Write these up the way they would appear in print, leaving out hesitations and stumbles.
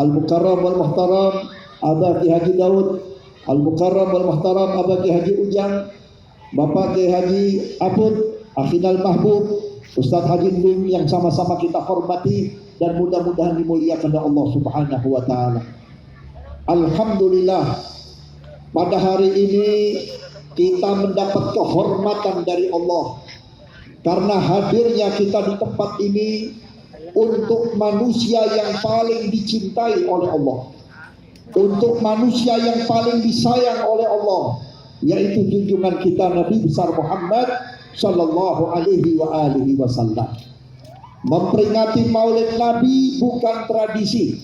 Al-Mukarram wal Muhtaram Abah Ki Haji Daud, Al-Mukarram wal Muhtaram Abah Ki Haji Ujang, Bapak Ki Haji Apud, Akhinal Mahbub, Ustadz Haji Nding yang sama-sama kita hormati dan mudah-mudahan dimuliakan oleh Allah Subhanahu wa taala. Alhamdulillah, pada hari ini kita mendapat kehormatan dari Allah karena hadirnya kita di tempat ini untuk manusia yang paling dicintai oleh Allah, untuk manusia yang paling disayang oleh Allah, yaitu junjungan kita Nabi besar Muhammad sallallahu alaihi wasallam. Memperingati Maulid Nabi bukan tradisi,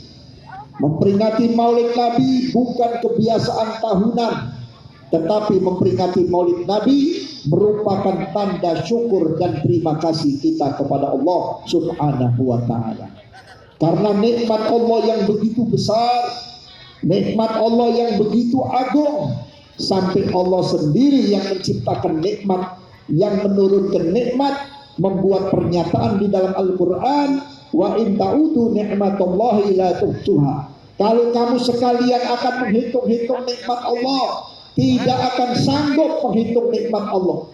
memperingati Maulid Nabi bukan kebiasaan tahunan, tetapi memperingati Maulid Nabi merupakan tanda syukur dan terima kasih kita kepada Allah Subhanahu wa taala. Karena nikmat Allah yang begitu besar, nikmat Allah yang begitu agung, sampai Allah sendiri yang menciptakan nikmat, yang menurunkan nikmat, membuat pernyataan di dalam Al-Quran, wa in ta'udu ni'matallahi la tuhsuha. Kalau kamu sekalian akan menghitung-hitung nikmat Allah, tidak akan sanggup menghitung nikmat Allah.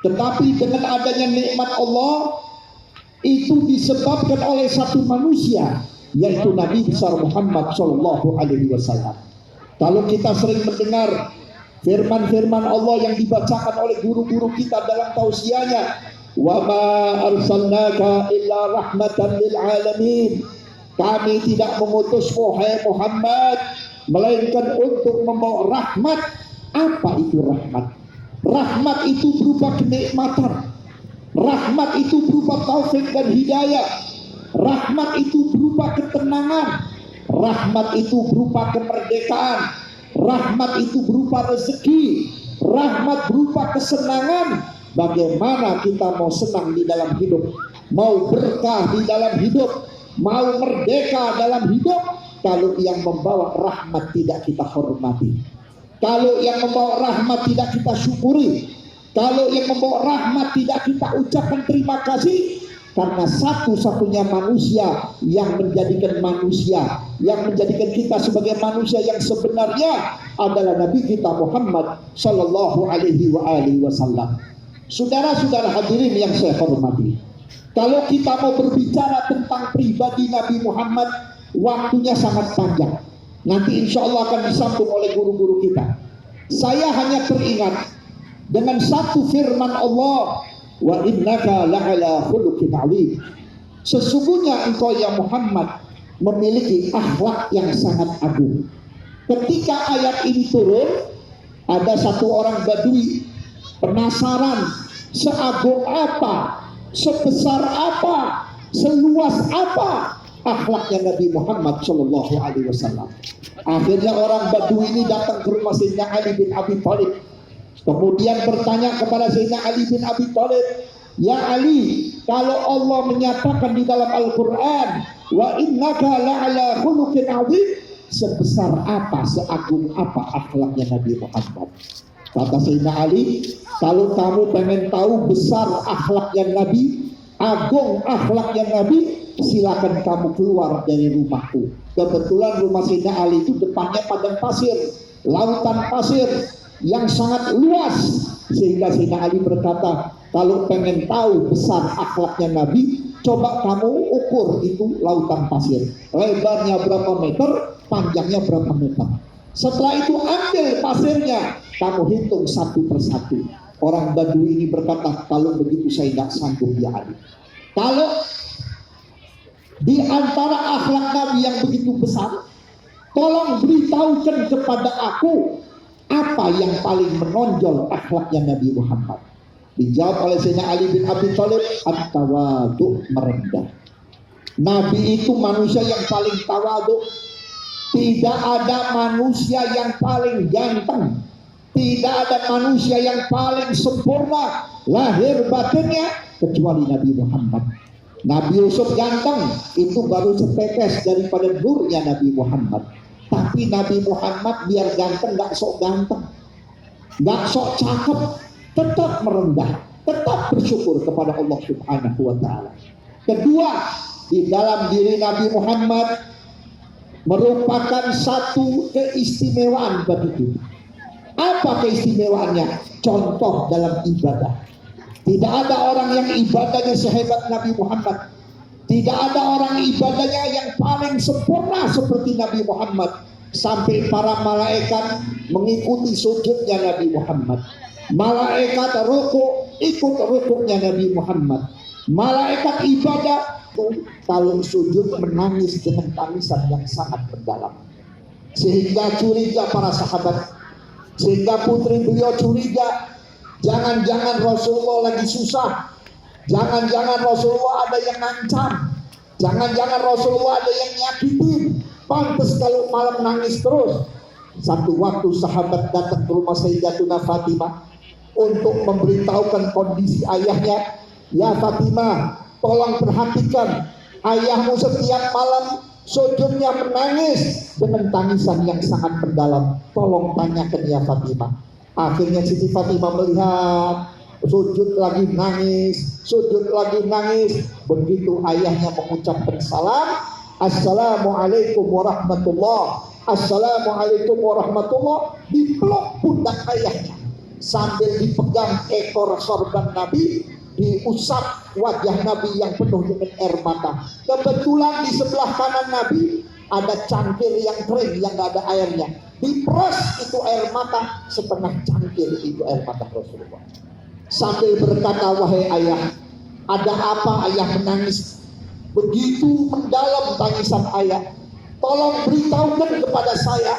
Tetapi dengan adanya nikmat Allah itu disebabkan oleh satu manusia, yaitu Nabi besar Muhammad sallallahu alaihi wasallam. Kalau kita sering mendengar firman-firman Allah yang dibacakan oleh guru-guru kita dalam tausiahnya, wa ma arsalnaka illa rahmatan lil alamin. Kami tidak mengutusmu hai Muhammad melainkan untuk membawa rahmat. Apa itu rahmat? Rahmat itu berupa kenikmatan, rahmat itu berupa taufik dan hidayah, rahmat itu berupa ketenangan, rahmat itu berupa kemerdekaan, rahmat itu berupa rezeki, rahmat berupa kesenangan. Bagaimana kita mau senang di dalam hidup, mau berkah di dalam hidup, mau merdeka dalam hidup, kalau yang membawa rahmat tidak kita hormati, kalau yang membawa rahmat tidak kita syukuri, kalau yang membawa rahmat tidak kita ucapkan terima kasih. Karena satu-satunya manusia yang menjadikan kita sebagai manusia yang sebenarnya adalah Nabi kita Muhammad sallallahu alaihi wasallam. Saudara-saudara hadirin yang saya hormati, kalau kita mau berbicara tentang pribadi Nabi Muhammad, waktunya sangat panjang. Nanti insya Allah akan disambung oleh guru-guru kita. Saya hanya teringat dengan satu firman Allah, wa innaka la'ala khuluqin 'adzim. Sesungguhnya engkau ya Muhammad memiliki akhlak yang sangat agung. Ketika ayat ini turun, ada satu orang Badui penasaran, seagung apa, sebesar apa, seluas apa akhlaknya Nabi Muhammad sallallahu alaihi wasallam. Akhirnya orang Badui ini datang ke rumah Sayyidina Ali bin Abi Thalib. Kemudian bertanya kepada Sayyidina Ali bin Abi Thalib, ya Ali, kalau Allah menyatakan di dalam Al-Quran, wa innaka la'ala khuluqin 'adzim, sebesar apa, seagung apa akhlaknya Nabi Muhammad? Kata Sayyidina Ali, kalau kamu pengen tahu besar akhlaknya Nabi, agung akhlaknya Nabi, silakan kamu keluar dari rumahku. Kebetulan rumah Sayyidina Ali itu depannya padang pasir, lautan pasir yang sangat luas, sehingga Sayyidina Ali berkata, kalau pengen tahu besar akhlaknya Nabi, coba kamu ukur itu lautan pasir, lebarnya berapa meter, panjangnya berapa meter. Setelah itu ambil pasirnya, kamu hitung satu persatu. Orang Badui ini berkata, kalau begitu saya tidak sanggup ya Ali. Kalau di antara akhlak Nabi yang begitu besar, tolong beritahukan kepada aku apa yang paling menonjol akhlaknya Nabi Muhammad. Dijawab oleh Sayyidina Ali bin Abi Thalib, at-tawadu, merendah. Nabi itu manusia yang paling tawadu. Tidak ada manusia yang paling ganteng, tidak ada manusia yang paling sempurna lahir batinnya kecuali Nabi Muhammad. Nabi Yusuf ganteng, itu baru setetes daripada nurnya Nabi Muhammad. Tapi Nabi Muhammad biar ganteng gak sok ganteng, gak sok cakep, tetap merendah, tetap bersyukur kepada Allah Subhanahu wa ta'ala. Kedua, di dalam diri Nabi Muhammad merupakan satu keistimewaan bagi kita. Apa keistimewaannya? Contoh dalam ibadah. Tidak ada orang yang ibadahnya sehebat Nabi Muhammad. Tidak ada orang ibadahnya yang paling sempurna seperti Nabi Muhammad. Sampai para malaikat mengikuti sujudnya Nabi Muhammad. Malaikat rukuk ikut rukuknya Nabi Muhammad. Malaikat ibadah kalau sujud menangis dengan tangisan yang sangat mendalam. Sehingga curiga para sahabat, sehingga putri beliau curiga, jangan-jangan Rasulullah lagi susah, jangan-jangan Rasulullah ada yang ngancam, jangan-jangan Rasulullah ada yang nyakitin. Pantas kalau malam nangis terus. Satu waktu sahabat datang ke rumah Sayyidatuna Fatimah untuk memberitahukan kondisi ayahnya. Ya Fatimah, tolong perhatikan, ayahmu setiap malam sujudnya menangis dengan tangisan yang sangat mendalam. Tolong tanyakan ya Fatimah. Akhirnya Siti Fatimah melihat sujud lagi nangis, sujud lagi nangis. Begitu ayahnya mengucapkan salam, Assalamualaikum warahmatullah, Assalamualaikum warahmatullah, dipeluk pundak ayahnya sambil dipegang ekor sorban Nabi, diusap wajah Nabi yang penuh dengan air mata. Kebetulan di sebelah kanan Nabi ada cangkir yang kering yang gak ada airnya. Diperas itu air mata, setengah cangkir itu air mata Rasulullah. Sambil berkata, wahai ayah, ada apa ayah menangis? Begitu mendalam tangisan ayah. Tolong beritahukan kepada saya,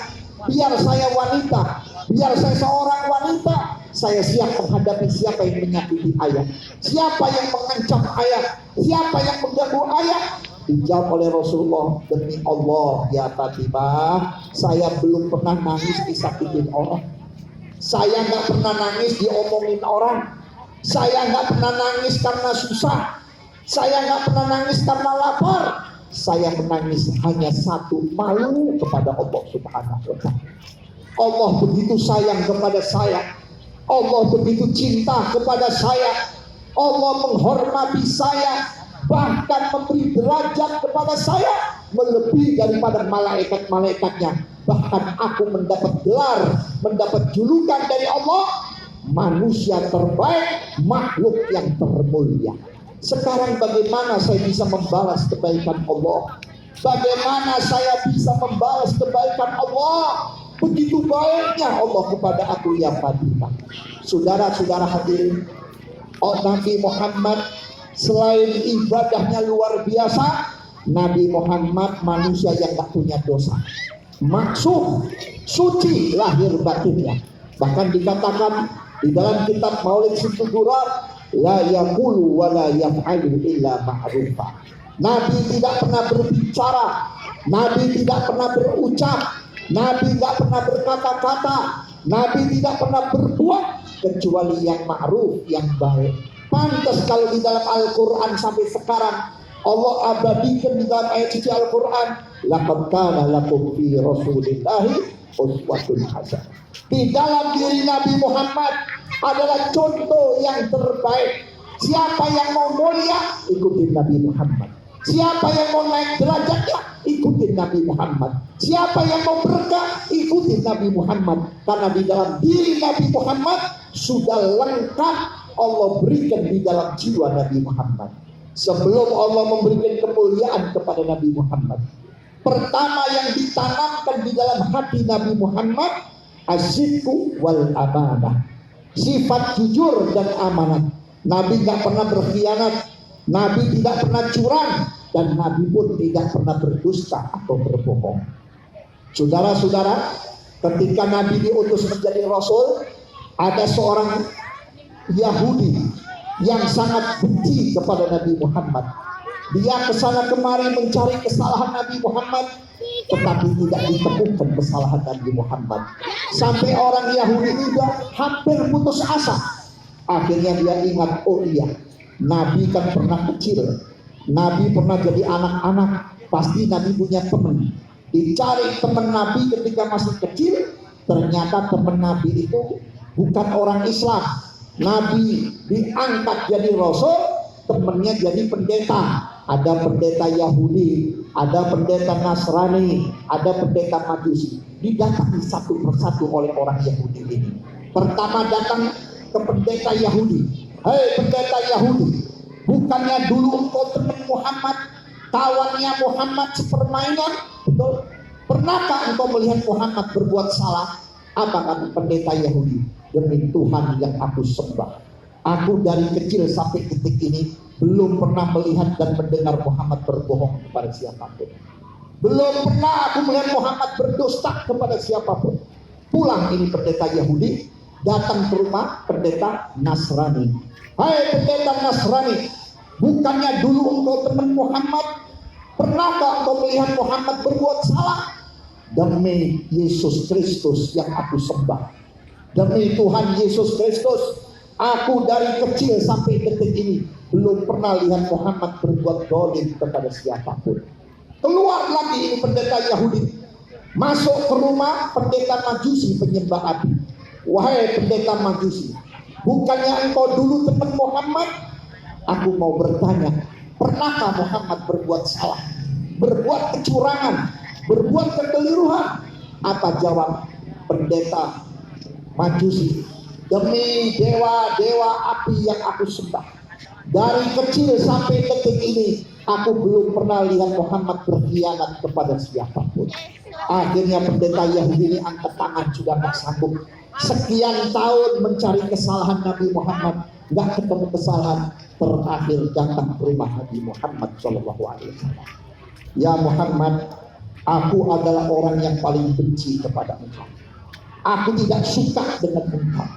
biar saya wanita, biar saya seorang wanita, saya siap menghadapi siapa yang menyakiti ayah, siapa yang mengancam ayah, siapa yang mengganggu ayah. Dijawab oleh Rasulullah, demi Allah ya Fatimah, saya belum pernah nangis disakitin orang, saya nggak pernah nangis diomongin orang, saya nggak pernah nangis karena susah, saya nggak pernah nangis karena lapar. Saya menangis hanya satu, malu kepada Allah Subhanahu wa Ta'ala. Allah begitu sayang kepada saya, Allah begitu cinta kepada saya, Allah menghormati saya, bahkan memberi derajat kepada saya melebihi daripada malaikat-malaikatnya. Bahkan aku mendapat gelar, mendapat julukan dari Allah, manusia terbaik, makhluk yang termulia. Sekarang bagaimana saya bisa membalas kebaikan Allah? Bagaimana saya bisa membalas kebaikan Allah? Begitu baiknya Allah kepada aku ya Fatimah. Saudara-saudara hadirin, Nabi Muhammad selain ibadahnya luar biasa, Nabi Muhammad manusia yang tak punya dosa, maksum, suci lahir batinnya. Bahkan dikatakan di dalam kitab Maulid Situdurar, la yaqulu wa la yaf'alu illa ma'rufa. Nabi tidak pernah berbicara, Nabi tidak pernah berucap, Nabi tidak pernah berkata-kata, Nabi tidak pernah berbuat kecuali yang ma'ruf, yang baik. Pantas kalau di dalam Al-Quran sampai sekarang Allah abadikan di dalam ayat suci Al-Quran, laqad kana lakum fi rasulillahi uswatun hasanah. Di dalam diri Nabi Muhammad adalah contoh yang terbaik. Siapa yang mau mulia, ikutin Nabi Muhammad. Siapa yang mau naik derajatnya, ikutin Nabi Muhammad. Siapa yang mau berkah, ikutin Nabi Muhammad. Karena di dalam diri Nabi Muhammad sudah lengkap Allah berikan di dalam jiwa Nabi Muhammad. Sebelum Allah memberikan kemuliaan kepada Nabi Muhammad, pertama yang ditanamkan di dalam hati Nabi Muhammad, as-sidqu wal amanah, sifat jujur dan amanah. Nabi tidak pernah berkhianat, Nabi tidak pernah curang, dan Nabi pun tidak pernah berdusta atau berbohong. Saudara-saudara, ketika Nabi diutus menjadi Rasul, ada seorang Yahudi yang sangat benci kepada Nabi Muhammad. Dia kesana kemari mencari kesalahan Nabi Muhammad, tetapi tidak ditemukan kesalahan Nabi Muhammad. Sampai orang Yahudi itu hampir putus asa. Akhirnya dia ingat, oh iya, Nabi kan pernah kecil, Nabi pernah jadi anak-anak, pasti Nabi punya teman. Dicari teman Nabi ketika masih kecil, ternyata teman Nabi itu bukan orang Islam. Nabi diangkat jadi Rasul, temannya jadi pendeta. Ada pendeta Yahudi ada pendeta Nasrani, ada pendeta Majusi. Didatangi satu persatu oleh orang Yahudi ini. Pertama datang ke pendeta Yahudi. Hei pendeta Yahudi, bukannya dulu engkau teman Muhammad, kawannya Muhammad sepermainan? Betul. Pernahkah engkau melihat Muhammad berbuat salah? Apa kata pendeta Yahudi? Demi Tuhan yang aku sembah, aku dari kecil sampai detik ini belum pernah melihat dan mendengar Muhammad berbohong kepada siapapun. Belum pernah aku melihat Muhammad berdusta kepada siapapun. Pulang ini pendeta Yahudi, datang ke rumah pendeta Nasrani. Hai pendeta Nasrani, bukannya dulu engkau teman Muhammad? Pernahkah engkau melihat Muhammad berbuat salah? Demi Yesus Kristus yang aku sembah, demi Tuhan Yesus Kristus, aku dari kecil sampai detik ini belum pernah lihat Muhammad berbuat dolim kepada siapapun. Keluar lagi ini pendeta Yahudi, masuk ke rumah pendeta Majusi penyembah api. Wahai pendeta Majusi, bukannya engkau dulu teman Muhammad? Aku mau bertanya, pernahkah Muhammad berbuat salah, berbuat kecurangan, berbuat kekeliruan? Apa jawab pendeta Majusi? Demi dewa-dewa api yang aku sembah, dari kecil sampai detik ini aku belum pernah lihat Muhammad berkhianat kepada siapapun. Akhirnya pendeta Yahudi ini angkat tangan, sudah tak sanggup. Sekian tahun mencari kesalahan Nabi Muhammad, nggak ketemu kesalahan. Terakhir datang ke rumah Nabi Muhammad SAW. Ya Muhammad, aku adalah orang yang paling benci kepada engkau. Aku tidak suka dengan engkau.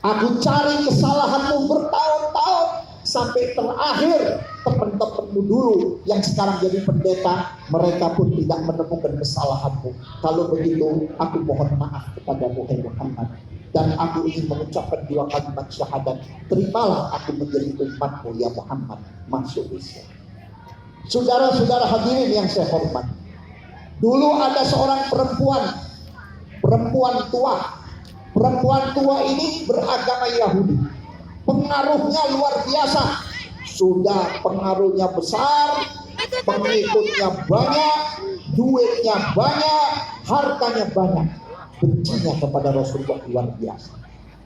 Aku cari kesalahanmu bertahun-tahun, sampai terakhir teman-temanmu dulu yang sekarang jadi pendeta, mereka pun tidak menemukan kesalahanmu. Kalau begitu, aku mohon maaf kepadamu, hai Muhammad, dan aku ingin mengucapkan 2 kalimat syahadat. Terimalah aku menjadi umatmu ya Muhammad, masuk Islam. Saudara-saudara hadirin yang saya hormati, dulu ada seorang perempuan tua. Perempuan tua ini beragama Yahudi. Pengaruhnya luar biasa. Sudah pengaruhnya besar, pengikutnya banyak, duitnya banyak, hartanya banyak. Bencinya kepada Rasulullah luar biasa.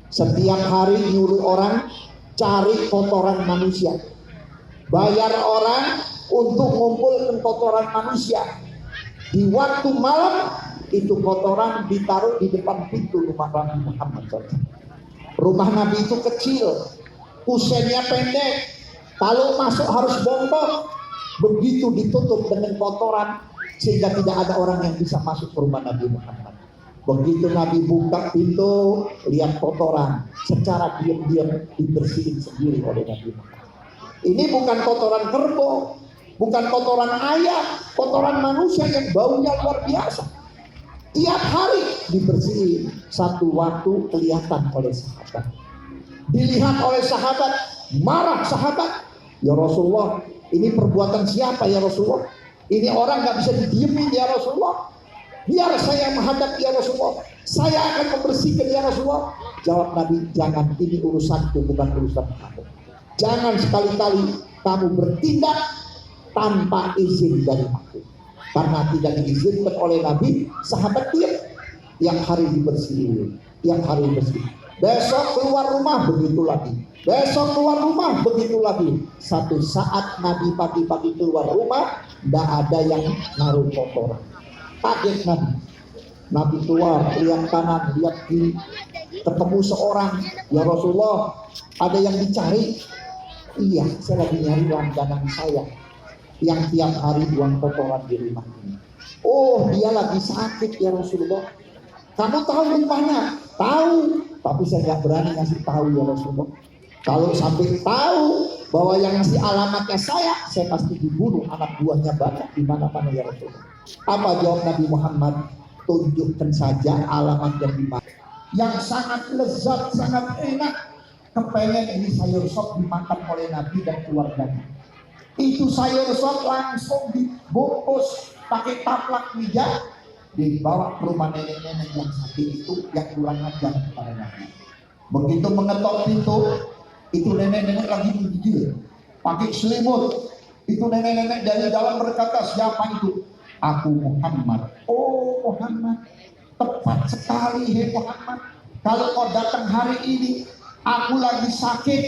Setiap hari nyuruh orang cari kotoran manusia, bayar orang untuk mengumpulkan kotoran manusia. Di waktu malam itu kotoran ditaruh di depan pintu rumah Nabi Muhammad SAW. Rumah Nabi itu kecil, kusennya pendek, kalau masuk harus bongkok. Begitu ditutup dengan kotoran sehingga tidak ada orang yang bisa masuk ke rumah Nabi Muhammad. Begitu Nabi buka pintu, lihat kotoran, secara diam-diam dibersihin sendiri oleh Nabi Muhammad. Ini bukan kotoran kerbau, bukan kotoran ayam, kotoran manusia yang baunya luar biasa. Tiap hari dibersihin. Satu waktu kelihatan oleh sahabat, dilihat oleh sahabat, marah sahabat. Ya Rasulullah, ini perbuatan siapa ya Rasulullah? Ini orang gak bisa didiemin ya Rasulullah. Biar saya menghadap ya Rasulullah, saya akan membersihkan ya Rasulullah. Jawab Nabi, jangan, ini urusanku bukan urusan kamu. Jangan sekali-kali kamu bertindak tanpa izin dari aku. Karena tidak diizinkan oleh Nabi, sahabat diam. Yang hari dibersihin, yang hari bersih. Besok keluar rumah begitu lagi. Besok keluar rumah begitu lagi. Satu saat Nabi pagi-pagi keluar rumah, tidak ada yang naruh kotoran. Kaget Nabi. Nabi keluar, lihat kanan, lihat kiri, ketemu seorang. Ya Rasulullah, ada yang dicari? Iya, saya lagi nyari langganan saya yang tiap hari buang kotoran di rumah ini. Oh, dia lagi sakit ya Rasulullah. Kamu tahu rumahnya? Tahu, tapi saya nggak berani ngasih tahu ya Rasulullah. Kalau sampai tahu bahwa yang ngasih alamatnya saya pasti dibunuh, anak buahnya banyak di mana-mana ya Rasulullah. Apa jawab Nabi Muhammad? Tunjukkan saja alamat yang di mana. Yang sangat lezat, sangat enak, kepengen ini sayur sop dimakan oleh Nabi dan keluarganya. Itu sayur sop langsung dibungkus pakai taplak meja, dibawa ke rumah nenek-nenek yang sakit itu yang kurang ajar kepada Nabi. Begitu mengetok pintu, itu nenek-nenek lagi menggigil pakai selimut. Itu nenek-nenek dari dalam berkata, siapa itu? Aku Muhammad. Oh Muhammad, tepat sekali hei Muhammad. Kalau kau datang hari ini, aku lagi sakit,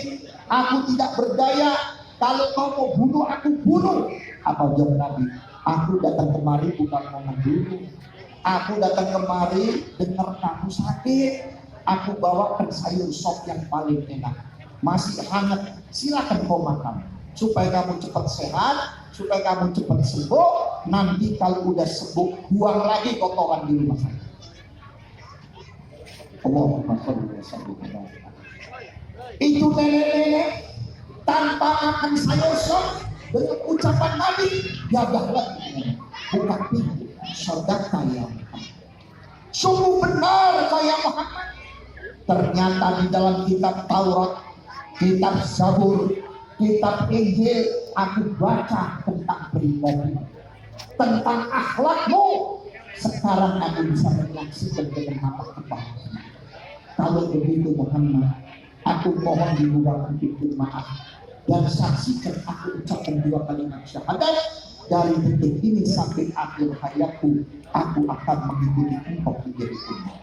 aku tidak berdaya. Kalau kau mau bunuh, aku bunuh. Apa jawab Nabi? Aku datang kemari bukan mau membunuh. Aku datang kemari dengar kamu sakit. Aku bawakan sayur sop yang paling enak, masih hangat. Silakan kau makan supaya kamu cepat sehat, supaya kamu cepat sembuh. Nanti kalau udah sembuh, buang lagi kotoran di rumah saya. Itu nenek-nenek tanpa makan sayur sop, dengan ucapan Nabi, gagahlah buka pintu sedekah ya Muhammad. Sungguh benar kayak Muhammad. Ternyata di dalam kitab Taurat, kitab Zabur, kitab Injil, aku baca tentang pribadi, tentang akhlakmu. Sekarang aku bisa menyaksikan dengan mata kepala. Kalau begitu Muhammad, aku mohon dibukakan pintu maaf dan saksikan aku ucapkan 2 kalimat syahadat. Dari detik ini sampai akhir hayatku, aku akan mengikuti engkau menjadi umat.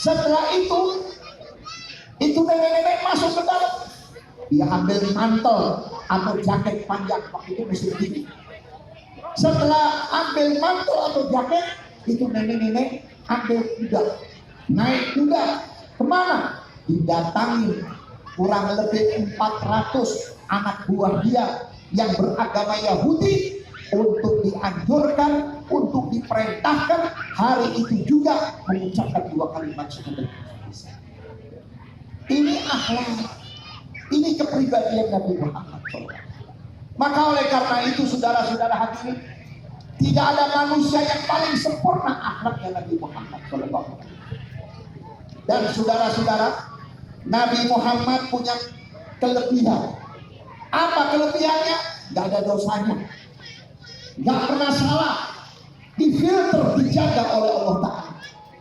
Setelah itu nenek-nenek masuk ke dalam. Dia ambil mantel atau jaket panjang, waktu itu musim dingin. Setelah ambil mantel atau jaket, itu nenek-nenek ambil kuda, naik kuda. Kemana? Didatangi kurang lebih 400 anak buah dia yang beragama Yahudi, untuk dianjurkan, untuk diperintahkan hari itu juga mengucapkan 2 kalimat syahadat. Ini akhlak, ini kepribadian Nabi Muhammad SAW. Maka oleh karena itu saudara-saudara hadirin, tidak ada manusia yang paling sempurna akhlaknya Nabi Muhammad SAW. Dan saudara-saudara, Nabi Muhammad punya kelebihan. Apa kelebihannya? Gak ada dosanya, gak pernah salah, difilter, dijaga oleh Allah Ta'ala.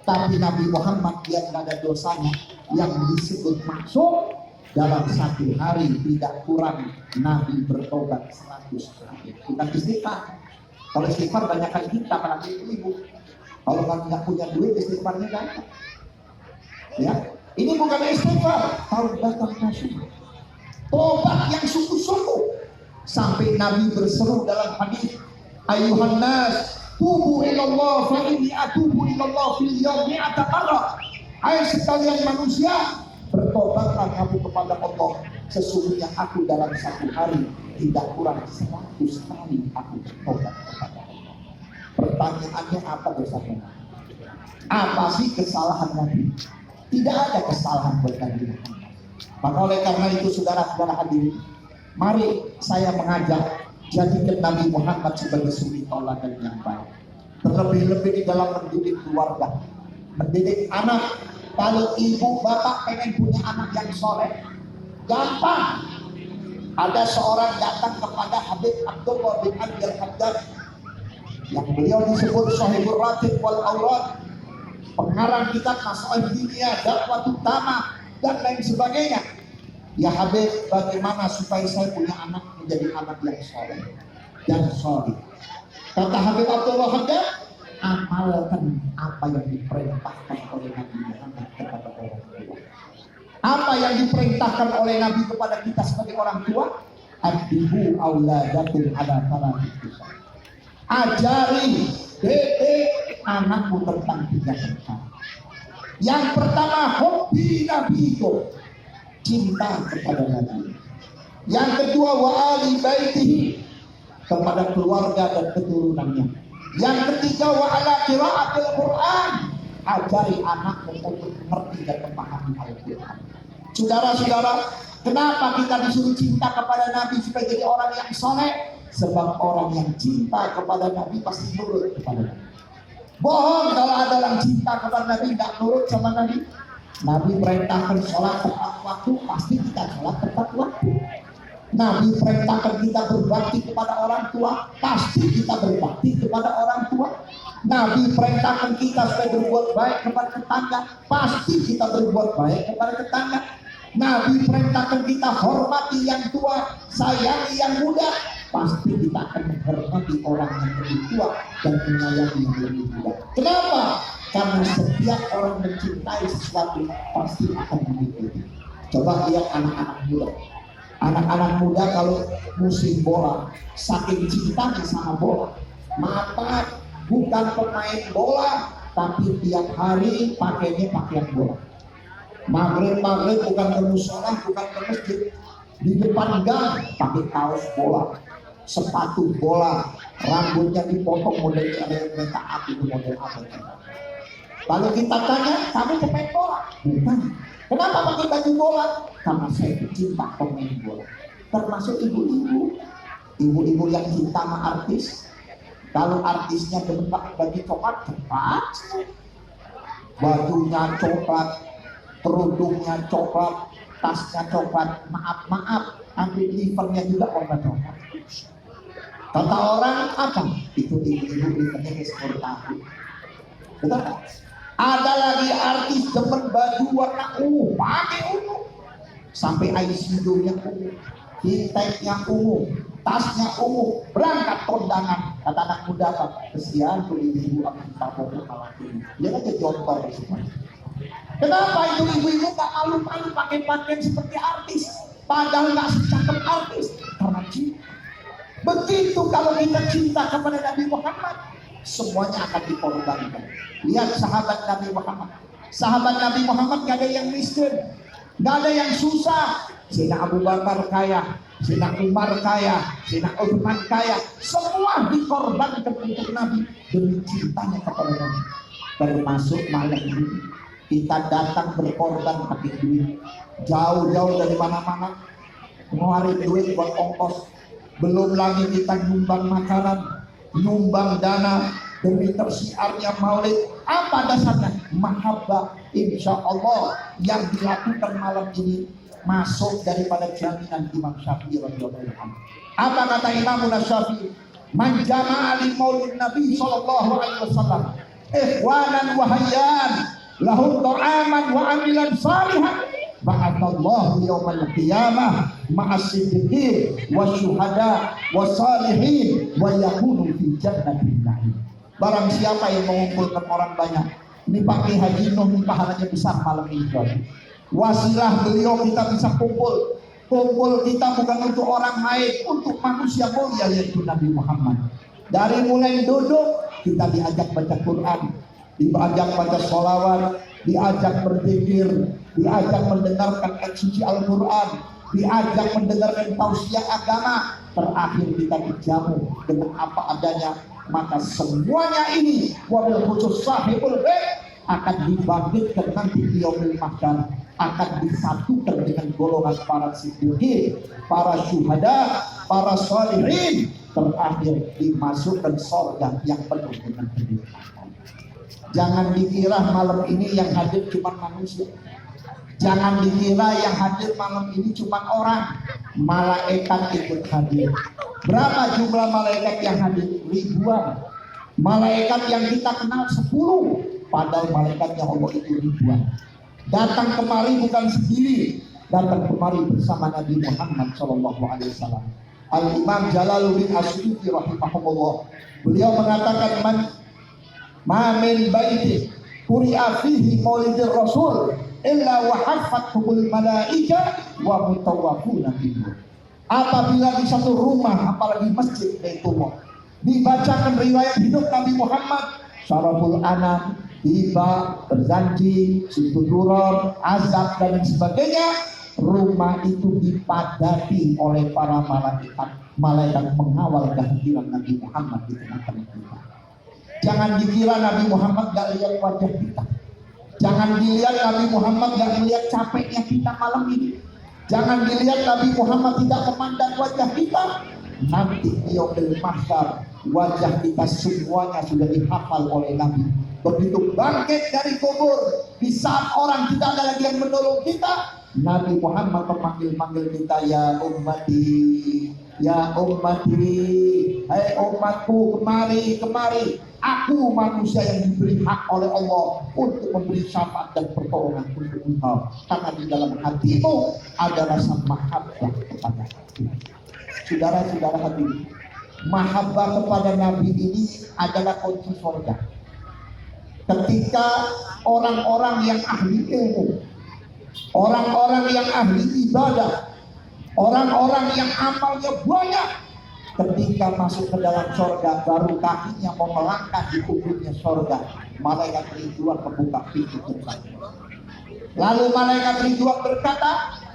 Tapi Nabi Muhammad yang gak ada dosanya, yang disebut maksum, dalam 1 hari tidak kurang Nabi bertobat 100 kali. Bukan istighfar. Kalau istighfar banyak kali kita malah ibu. Kalau kamu nggak punya duit, istighfarnya gampang. Ya, ini bukan istighfar, taubatan nasuha. Tobat yang sungguh-sungguh. Sampai Nabi berseru dalam hadis, ayuhan nas tubu ilallah fa inni atubu ilallah fil yawmi atamarra. Hai sekalian manusia, bertobatlah kamu kepada Allah. Sesungguhnya aku dalam 1 hari tidak kurang 100 kali aku bertobat kepada Allah. Pertanyaannya, apa dosanya? Apa sih kesalahan Nabi? Tidak ada kesalahan buat Nabi Muhammad. Maka oleh karena itu saudara-saudara hadirin, mari saya mengajak, jadikan Nabi Muhammad sebagai suri tauladan yang baik. Terlebih-lebih di dalam mendidik keluarga, mendidik anak. Kalau ibu bapak pengen punya anak yang soleh, gampang. Ada seorang datang kepada Habib Abdullah bin Abdul Haddad, yang beliau disebut Sahibul Ratib wal Aurad, pengarang kitab Masail Dunia, Dakwah Utama, dan lain sebagainya. Ya Habib, bagaimana supaya saya punya anak menjadi anak yang soleh dan soleh? Kata Habib Abdullah Haddad, amalkan apa yang diperintahkan oleh Nabi Muhammad kepada orang tua. Apa yang diperintahkan oleh Nabi kepada kita sebagai orang tua? Adibu auladakum ala salati. Ajari anakmu tentang 3 perkara. Yang pertama, hobi Nabi itu, cinta kepada Nabi. Yang kedua, wa ali baitihi, kepada keluarga dan keturunannya. Yang ketiga, wa ala qiraatil Quran, ajari anak untuk mengerti dan memahami Al-Quran. Saudara-saudara, kenapa kita disuruh cinta kepada Nabi supaya jadi orang yang soleh? Sebab orang yang cinta kepada Nabi pasti nurut kepada Nabi. Bohong kalau ada orang cinta kepada Nabi nggak nurut sama Nabi. Nabi perintahkan sholat tepat waktu, pasti kita sholat tepat waktu. Nabi perintahkan kita berbakti kepada orang tua, pasti kita berbakti kepada orang tua. Nabi perintahkan kita supaya berbuat baik kepada tetangga, pasti kita berbuat baik kepada tetangga. Nabi perintahkan kita hormati yang tua, sayangi yang muda, pasti kita akan menghormati orang yang lebih tua dan menyayangi yang lebih muda. Kenapa? Karena setiap orang mencintai sesuatu pasti akan mengikuti. Coba lihat anak-anak muda. Anak-anak muda kalau musim bola, saking cintanya sama bola, maka bukan pemain bola, tapi tiap hari pakainya pakaian bola. Maghrib bukan ke musola, bukan ke masjid, di depan gang pakai kaos bola, sepatu bola, rambutnya dipotong modelnya ada yang minta api, itu model apa? Lalu kita tanya, kamu pemain bola? Bukan. Kenapa pakai baju bola? Karena saya cinta pemain bola. Termasuk ibu-ibu yang cinta sama artis. Kalau artisnya pakai baju coklat, cepat. Bajunya coklat, kerudungnya coklat, tasnya coklat. Maaf, ambil livernya juga warna coklat. Kata orang apa? Itu ibu-ibu livernya sepuluh tahun. Betul kan? Ada lagi artis demen baju warna ungu, pakai ungu, sampai ICU-nya ungu, tinteknya ungu, tasnya ungu, berangkat kondangan. Kata anak muda apa? Kesian tuh ibu-ibu akan tabung kalah ini. Dia aja jontor semua. Kenapa itu ibu-ibu gak malu-malu pakai pakaian seperti artis? Padahal gak secakep artis. Karena cinta. Begitu kalau kita cinta kepada Nabi Muhammad, semuanya akan dikorbankan. Lihat sahabat Nabi Muhammad. Sahabat Nabi Muhammad gak ada yang miskin, gak ada yang susah. Sayyidina Abu Bakar kaya, Sayyidina Umar kaya, Sayyidina Utsman kaya. Semua dikorbankan untuk Nabi demi cintanya kepada Nabi. Termasuk malam ini kita datang berkorban pakai duit, jauh-jauh dari mana-mana, ngeluarin duit buat ongkos. Belum lagi kita nyumbang makanan, nyumbang dana demi tersiarnya maulid. Apa dasarnya? Mahabbah. Insya Allah yang dilakukan malam ini masuk daripada jaminan Imam Syafi'i radhiyallahu anhu. Apa kata Imam Syafi'i? Man jama'a li maulid Nabi sallallahu alaihi wasallam ikhwanan wa hayyan lahum ta'aman wa amilan salihan ba'atallahu yawmal qiyamah ma'as-siddiqin wa syuhada wa salihin wa yakunu fi jannatin na'im. Barang siapa yang mengumpulkan orang banyak, ini pakai Haji Nuh, ini pahalanya besar malam ini. Wasilah beliau kita bisa kumpul kita bukan untuk orang lain, untuk manusia mulia yaitu Nabi Muhammad. Dari mulai duduk kita diajak baca Quran, diajak baca sholawat, diajak berzikir, diajak mendengarkan suci Al-Quran, diajak mendengarkan tausiah agama. Terakhir kita dijamu dengan apa adanya. Maka semuanya ini wabil khusus sahibul bait akan dibangkitkan nanti di yaumil mahsyar, akan disatukan dengan golongan para siddiqin, para syuhada, para sholihin, terakhir dimasukkan surga yang penuh dengan kenikmatan. Jangan dikira malam ini yang hadir cuma manusia. Jangan dikira yang hadir malam ini cuma orang. Malaikat ikut hadir. Berapa jumlah malaikat yang hadir? Ribuan. Malaikat yang kita kenal 10, padahal malaikatnya Allah itu ribuan. Datang kemari bukan sendiri, datang kemari bersama Nabi Muhammad SAW. Al-Imam Jalaluddin Asyuti rahimahullah, beliau mengatakan ma min baiti quri'a fihi maulidir rasul illa wa haffathumul malaika wa mutawafuna bihi. Apabila di satu rumah, apalagi masjid Baitullah, dibacakan riwayat hidup Nabi Muhammad, Syaraful Anam, Iba, Berzanji, Situturor, Azab dan sebagainya, rumah itu dipadati oleh para malaikat. Malaikat mengawal kehadiran Nabi Muhammad di tengah-tengah kita. Jangan dikira Nabi Muhammad gak lihat wajah kita. Jangan dilihat Nabi Muhammad gak melihat capeknya kita malam ini. Jangan dilihat Nabi Muhammad tidak memandang wajah kita. Nanti di yaumil mahsyar wajah kita semuanya sudah dihafal oleh Nabi. Begitu bangkit dari kubur, di saat orang tidak ada lagi yang menolong kita, Nabi Muhammad memanggil-manggil kita, ya ummati, ya ummati, hai umatku, kemari. Aku manusia yang diberi hak oleh Allah untuk memberi syafaat dan pertolongan untuk engkau. Karena di dalam hatimu ada rasa mahabbah kepada aku. Saudara-saudara hadirin, mahabbah kepada Nabi ini adalah kunci surga. Ketika orang-orang yang ahli ilmu, orang-orang yang ahli ibadah, orang-orang yang amalnya banyak, ketika masuk ke dalam surga, baru kakinya mau melangkah di ujungnya surga, malaikat Ridwan membuka pintu surga. Lalu malaikat Ridwan berkata,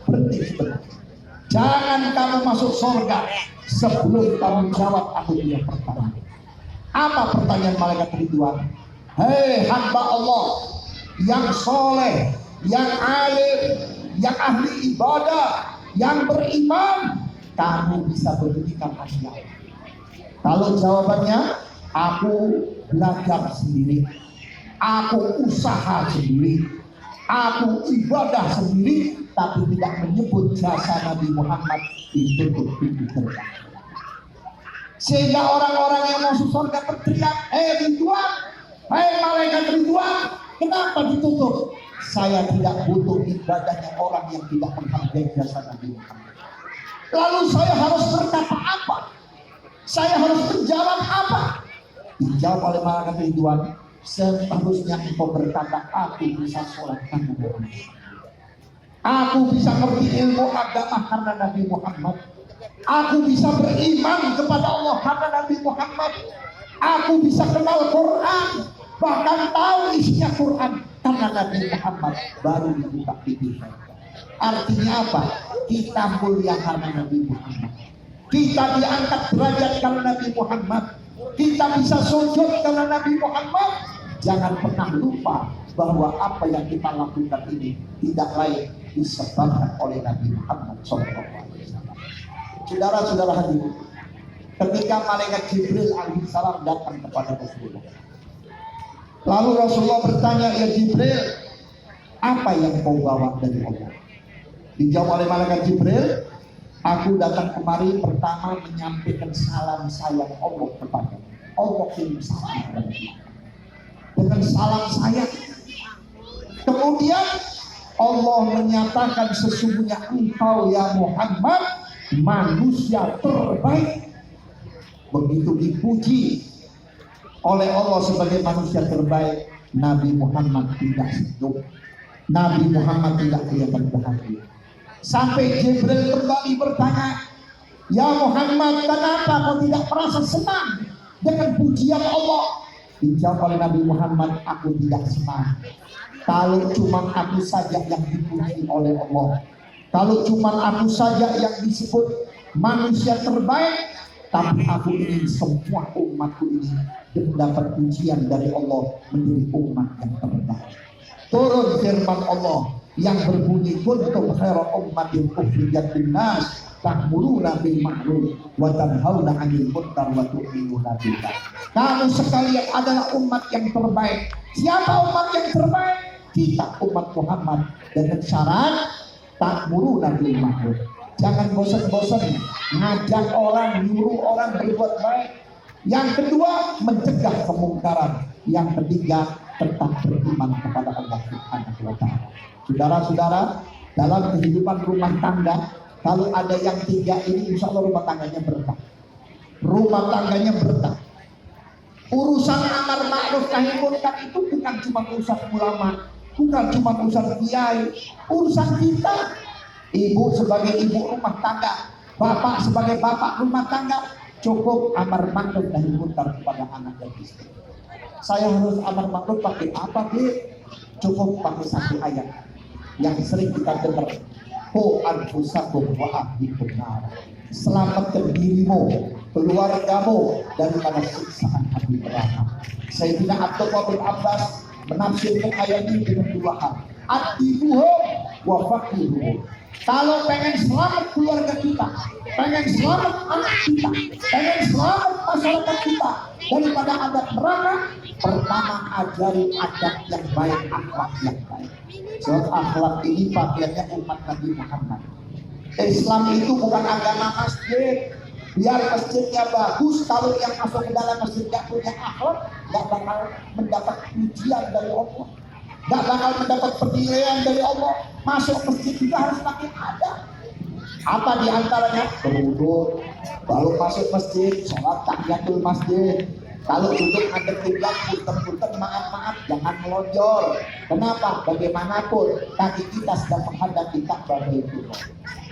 berhenti sebentar. Jangan kamu masuk surga sebelum kamu jawab aku punya pertanyaan. Apa pertanyaan malaikat Ridwan? Hei hamba Allah yang soleh, yang alim, yang ahli ibadah, yang beriman, kamu bisa berdirikan asyik. Kalau jawabannya, aku belajar sendiri, aku usaha sendiri, aku ibadah sendiri, tapi tidak menyebut jasa Nabi Muhammad, itu pintu surga. Sehingga orang-orang yang masuk surga berteriak, Ridwan, malaikat Ridwan, kenapa ditutup? Saya tidak butuh ibadahnya orang yang tidak menghargai jasa Nabi Muhammad. Lalu saya harus berkata apa? Saya harus menjawab apa? Dijawab oleh malaikat Ridwan, seharusnya engkau berkata, aku bisa sholat karena Nabi Muhammad. Aku bisa ngerti ilmu agama karena Nabi Muhammad. Aku bisa beriman kepada Allah karena Nabi Muhammad. Aku bisa kenal Quran, bahkan tahu isinya Quran karena Nabi Muhammad. Baru dibuka pintu. Artinya apa? Kita mulia karena Nabi Muhammad. Kita diangkat derajat karena Nabi Muhammad. Kita bisa sujud karena Nabi Muhammad. Jangan pernah lupa bahwa apa yang kita lakukan ini tidak lain disebabkan oleh Nabi Muhammad SAW. Saudara-saudara hadirin, ketika malaikat Jibril alaihissalam datang kepada Rasulullah, lalu Rasulullah bertanya, ya Jibril, apa yang kau bawa dari Allah? Dijawab oleh malaikat Jibril, aku datang kemari pertama menyampaikan salam sayang Allah kepada Allah kirim salam dengan salam sayang. Kemudian Allah menyatakan sesungguhnya engkau ya Muhammad manusia terbaik. Begitu dipuji oleh Allah sebagai manusia terbaik, Nabi Muhammad tidak senyum, Nabi Muhammad tidak kelihatan bahagia. Sampai Jibril kembali bertanya, ya Muhammad, kenapa kau tidak merasa senang dengan pujian Allah? Dijawab oleh Nabi Muhammad, aku tidak senang kalau cuma aku saja yang dipuji oleh Allah, kalau cuma aku saja yang disebut manusia terbaik, tapi aku ingin semua umatku ini mendapat pujian dari Allah menjadi umat yang terbaik. Turun firman Allah yang berbunyi, kuntum khairu ummatin ukhrijat linnas ta'muruna bil ma'ruf wa tanhauna 'anil munkar wa tu'minuna billah. Kamu sekalian adalah umat yang terbaik. Siapa umat yang terbaik? Kita umat Muhammad, dengan syarat ta'muruna bil ma'ruf. Jangan bosan-bosan ngajak orang, nyuruh orang berbuat baik. Yang kedua, mencegah kemungkaran. Yang ketiga, tetap beriman kepada Allah Subhanahu wa ta'ala. Saudara-saudara, dalam kehidupan rumah tangga, kalau ada yang tiga ini, insya Allah rumah tangganya berkah. Rumah tangganya berkah. Urusan amar ma'ruf nahi munkar itu bukan cuma urusan ulama, bukan cuma urusan kiai, urusan kita. Ibu sebagai ibu rumah tangga, bapak sebagai bapak rumah tangga, cukup amar ma'ruf nahi munkar kepada anak dan istri. Saya harus amar ma'ruf pakai apa, Bu? Cukup pakai satu ayat yang sering kita dengar, qu anfusakum wa ahlikum nar. Selamatkan dirimu, keluargamu daripada siksaan api neraka. Sayyidina Abdullah bin Abbas menafsirkan ayat ini dengan dua hal, adibuhum wa faqihuhum. Kalau pengen selamat keluarga kita, pengen selamat anak kita, pengen selamat masyarakat kita daripada adab neraka, pertama ajari adab yang baik, akhlak yang baik. Sebab akhlak ini pakaiannya umat Nabi Muhammad. Islam itu bukan agama masjid. Biar masjidnya bagus, kalau yang masuk ke dalam masjid gak punya akhlak, gak bakal mendapat pujian dari Allah, gak bakal mendapat penilaian dari Allah. Masuk masjid juga harus pakai adab. Apa di antaranya? Berwudu, baru masuk masjid, sholat tahiyatul masjid. Kalau duduk ada kiblat, punten-punten, maaf-maaf, jangan melonjor. Kenapa? Bagaimanapun kaki kita sedang menghadap di Ka'bah itu.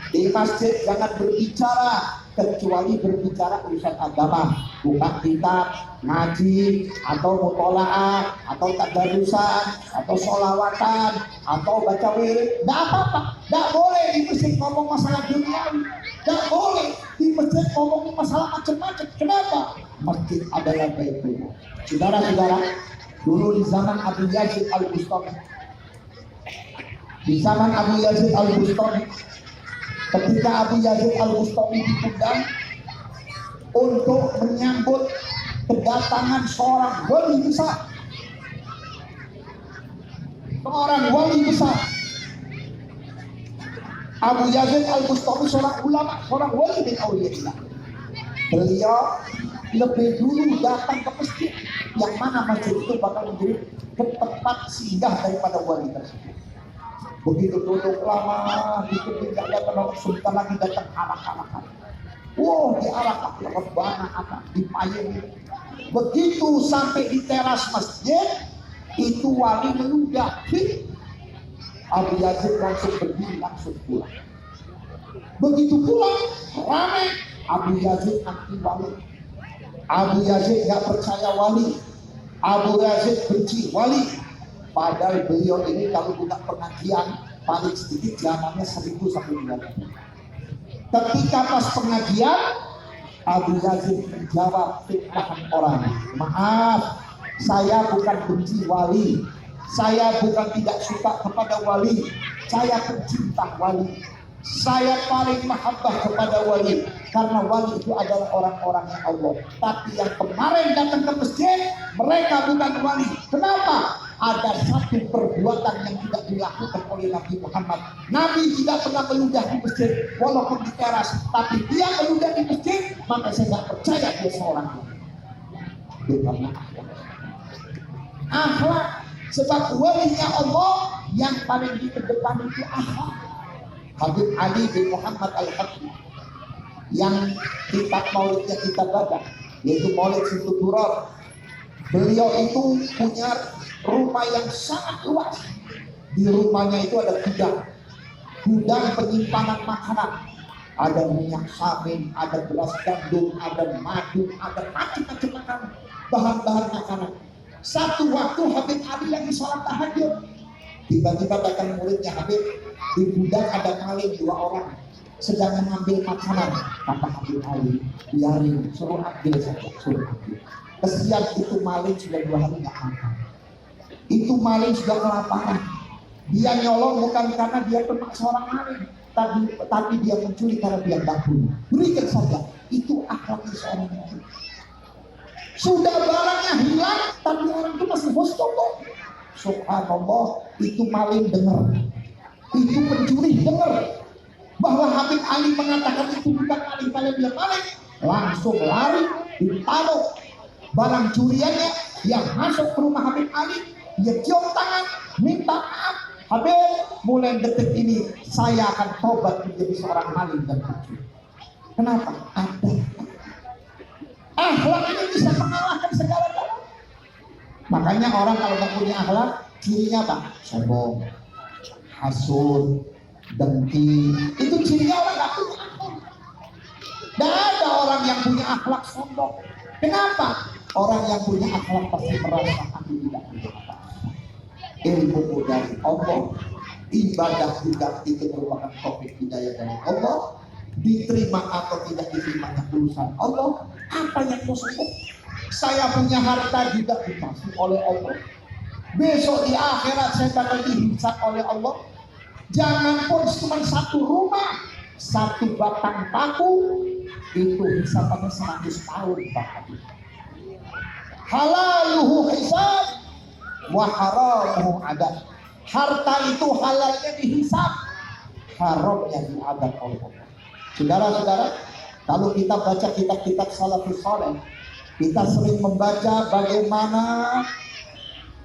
Di masjid jangan berbicara kecuali berbicara urusan agama, bukan kitab, ngaji, atau mutolaah, atau tadarusan, atau sholawatan, atau baca wirid. Tidak apa-apa, tidak boleh di masjid ngomong masalah duniawi, tidak boleh di masjid ngomongin masalah macam-macam. Kenapa? Masjid adalah Baitullah. Saudara-saudara, dulu di zaman Abu Yazid Al-Bustami, ketika Abu Yazid Al-Bustami diundang untuk menyambut kedatangan seorang wali besar. Abu Yazid Al-Bustami seorang ulama, seorang wali bin Auliyaillah. Beliau lebih dulu datang ke masjid, yang mana masjid itu bakal menjadi tempat singgah daripada wali tersebut. Begitu duduk lama, tidak datang, sebentar lagi datang anak-anak. Wow, diarahkan ke rebana apa, di payung. Begitu sampai di teras masjid, itu wali meludah. Abu Yazid langsung berdiri, langsung pulang. Begitu pulang, ramai. Abu Yazid anti wali. Abu Yazid gak percaya wali. Abu Yazid benci wali. Padahal beliau ini kalau buka pengajian paling sedikit zamannya 1000 sampai 2000. Ketika pas pengajian, Abu Yazid menjawab fitnahan orang. Maaf, saya bukan benci wali. Saya bukan tidak suka kepada wali. Saya pencinta wali. Saya paling mahabbah kepada wali, karena wali itu adalah orang-orangnya Allah. Tapi yang kemarin datang ke masjid, mereka bukan wali. Kenapa? Ada satu perbuatan yang tidak dilakukan oleh Nabi Muhammad. Nabi tidak pernah meludah di masjid, walaupun di teras. Tapi dia meludah di masjid, maka saya tidak percaya dia seorang wali. Itu karena akhlak. Sebab walinya Allah yang paling di depan itu akhlak. Habib Ali bin Muhammad Al-Habib yang kitab maulidnya kita baca, yaitu Maulid Situturor. Beliau itu punya rumah yang sangat luas. Di rumahnya itu ada gudang penyimpanan makanan. Ada minyak samin, ada beras gandum, ada madu, ada macam-macam makanan, bahan-bahan makanan. Satu waktu Habib Ali lagi sholat tahajud, tiba-tiba datang muridnya Habib, di gudang ada maling 2 orang sedang mengambil makanan. Kata Habib Ali, biarin, suruh ambil saja, suruh ambil. Kesian itu maling sudah 2 hari nggak makan. Itu maling sudah kelaparan. Dia nyolong bukan karena dia kena seorang maling, tapi dia mencuri karena dia nggak punya. Berikan saja. Itu akhlaknya seorang maling. Sudah barangnya hilang, tapi orang itu masih hostoko. Subhanallah, itu maling dengar, itu pencuri dengar bahwa Habib Ali mengatakan itu bukan maling, kalian dia maling, langsung lari, ditaruh barang curiannya yang masuk ke rumah Habib Ali. Dia cium tangan, minta maaf, Habib, mulai detik ini saya akan tobat menjadi seorang maling dan pencuri. Kenapa? Ada akhlak ini bisa mengalahkan segala-galanya. Makanya orang kalau tak punya akhlak, cirinya apa? Sombong, hasud, dengki. Itu cirinya orang tak punya akhlak. Tidak ada orang yang punya akhlak sombong. Kenapa? Orang yang punya akhlak pasti merasa aku tidak punya akhlak. Ilmu dari Allah, ibadah juga itu merupakan taufik hidayah dari Allah. Diterima atau tidak diterima urusan Allah. Apa yang positif? Saya punya harta juga dikasih oleh Allah. Besok di akhirat saya bakal dihisab oleh Allah. Jangan pun cuma 1 rumah, 1 batang paku, itu hisabannya 100 tahun bahkan. Halaluhu hisab wa haramuhu adab. Harta itu halalnya dihisab, haramnya diadab oleh Allah. Saudara-saudara, kalau kita baca kitab-kitab salafus saleh, kita sering membaca bagaimana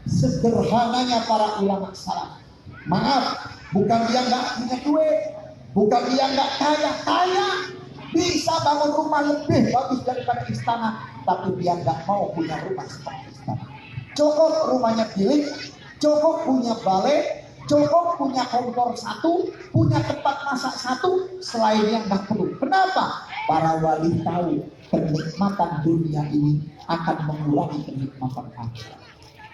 sederhananya para ulama salaf. Maaf, bukan dia nggak punya duit, Bukan dia nggak kaya, kaya. Bisa bangun rumah lebih bagus daripada istana, tapi dia nggak mau punya rumah seperti istana. Cukup rumahnya bilik, cukup punya balai, cukup punya kompor satu, punya tempat masak satu, selainnya nggak perlu. Kenapa? Para wali tahu kenikmatan dunia ini akan mengurangi kenikmatan akhirat.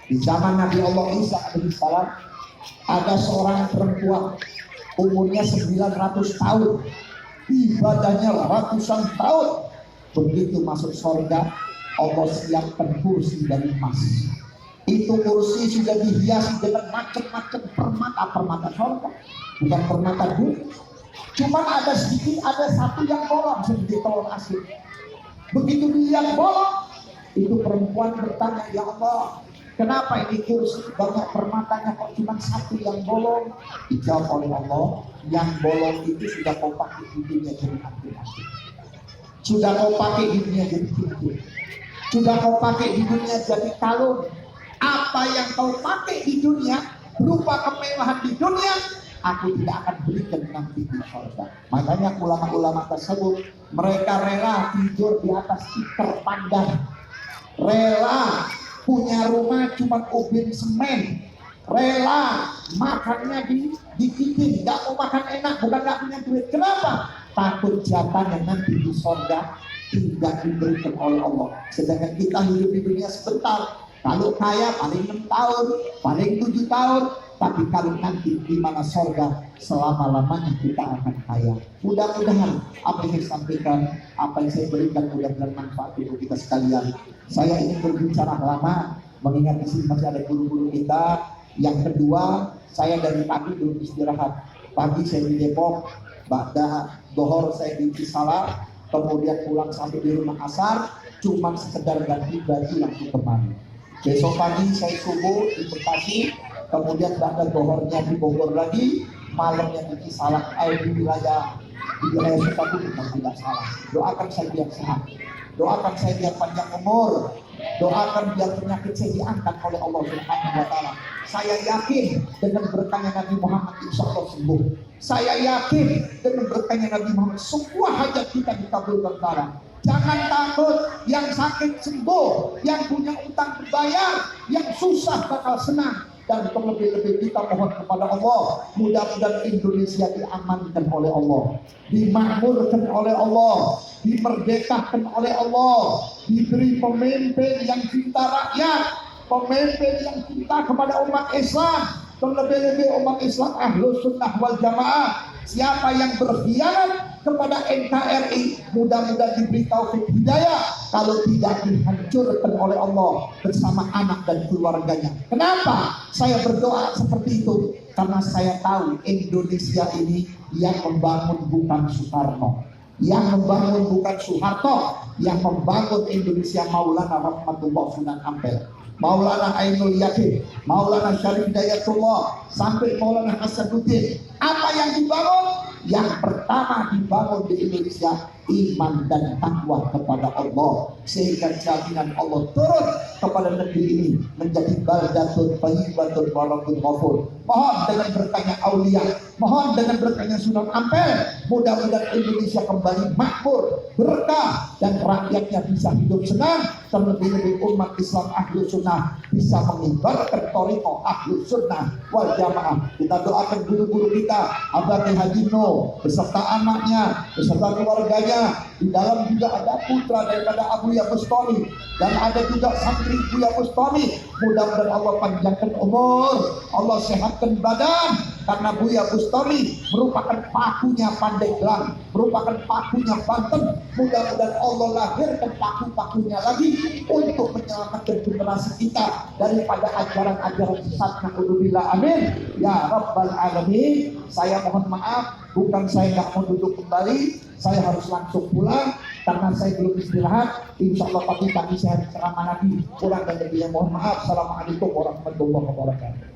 Di zaman Nabi Allah Isa alaihissalam ada seorang perempuan umurnya 900 tahun, ibadahnya ratusan tahun. Begitu masuk surga, Allah siapkan kursi dari emas. Itu kursi sudah dihiasi dengan macam-macam permata surga, bukan permata dunia. Cuma ada sedikit, ada satu yang bolong seperti telur asin. Begitu dia bolong, itu perempuan bertanya, ya Allah, kenapa ini kursi banyak permatanya kok cuma satu yang bolong? Dijawab oleh Allah, yang bolong itu sudah kau pakai di dunia jadi hati-hati. Sudah kau pakai di dunia jadi cincin. Sudah kau pakai di dunia jadi kalung. Apa yang kau pakai di dunia berupa kemewahan di dunia, aku tidak akan berikan nanti di surga. Makanya ulama-ulama tersebut mereka rela tidur di atas tikar pandan, rela punya rumah cuma ubin semen, rela makannya di kitchen, nggak mau makan enak, bukan nggak punya duit. Kenapa? Takut jatahnya nanti di surga tidak diberikan oleh Allah. Sedangkan kita hidup di dunia sebentar. Kalau kaya paling 6 tahun, paling 7 tahun, tapi kalau nanti di mana surga selama-lamanya kita akan kaya. Mudah-mudahan apa yang saya sampaikan, apa yang saya berikan mudah-mudahan manfaat untuk kita sekalian. Saya ingin berbicara lama, mengingat di sini masih ada guru-guru kita. Yang kedua, saya dari pagi belum istirahat. Pagi saya di Depok, ba'da dohor saya di Cisalar, kemudian pulang sampai di rumah asar, cuma sekedar ganti baju langsung kemari. Besok pagi saya subuh di Bekasi, kemudian ba'da dohornya di Bogor lagi, malamnya di Cisalar, di wilayah Sukabumi kalau tidak salah. Doakan saya biar sehat, doakan saya biar panjang umur, doakan biar penyakit saya diangkat oleh Allah Subhanahu wa Ta'ala. Saya yakin dengan berkahnya Nabi Muhammad insya Allah sembuh. Saya yakin dengan berkahnya Nabi Muhammad semua hajat kita dikabulkan Allah. Jangan takut, yang sakit sembuh, yang punya utang dibayar, yang susah bakal senang. Dan terlebih-lebih kita mohon kepada Allah, mudah-mudahan Indonesia diamankan oleh Allah, dimakmurkan oleh Allah, dimerdekakan oleh Allah, diberi pemimpin yang cinta rakyat, pemimpin yang cinta kepada umat Islam, terlebih-lebih umat Islam Ahlus Sunnah wal Jamaah. Siapa yang berkhianat kepada NKRI, mudah-mudahan diberi taufik hidayah, kalau tidak dihancurkan oleh Allah bersama anak dan keluarganya. Kenapa saya berdoa seperti itu? Karena saya tahu Indonesia ini yang membangun bukan Soekarno, yang membangun bukan Soeharto, yang membangun Indonesia Maulana Rahmatullah Sunan Ampel, Maulana Ainul Yakin, Maulana Syarif Hidayatullah, sampai Maulana Hasanuddin. Apa yang dibangun? Yang pertama dibangun di Indonesia iman dan takwa kepada Allah, sehingga jaminan Allah turun kepada negeri ini menjadi baldatun thayyibatun wa rabbun ghafur. Mohon dengan berkahnya aulia, mohon dengan berkahnya Sunan Ampel, mudah-mudahan Indonesia kembali makmur, berkah, dan rakyatnya bisa hidup senang. Terlebih-lebih umat Islam Ahlus Sunnah bisa mengibarkan thariqah Ahlus Sunnah wal Jamaah. Kita doakan guru-guru kita, Abah Haji No beserta anaknya, beserta keluarganya. Di dalam juga ada putra daripada Abu Ya Bustami, dan ada juga santri Buya Bustami. Mudah-mudahan Allah panjangkan umur, Allah sehatkan badan, karena Buya Bustami merupakan pakunya Pandeglang, merupakan pakunya Banten. Mudah-mudahan Allah lahirkan paku-pakunya lagi untuk menyelamatkan generasi kita daripada ajaran-ajaran sesat. Na'udzubillah, amin ya rabbal alamin. Saya mohon maaf, bukan saya nggak mau duduk kembali, saya harus langsung pulang karena saya belum istirahat. Insya Allah pagi saya ceramah lagi. Kurang dan lebihnya mohon maaf. Assalamualaikum warahmatullahi wabarakatuh.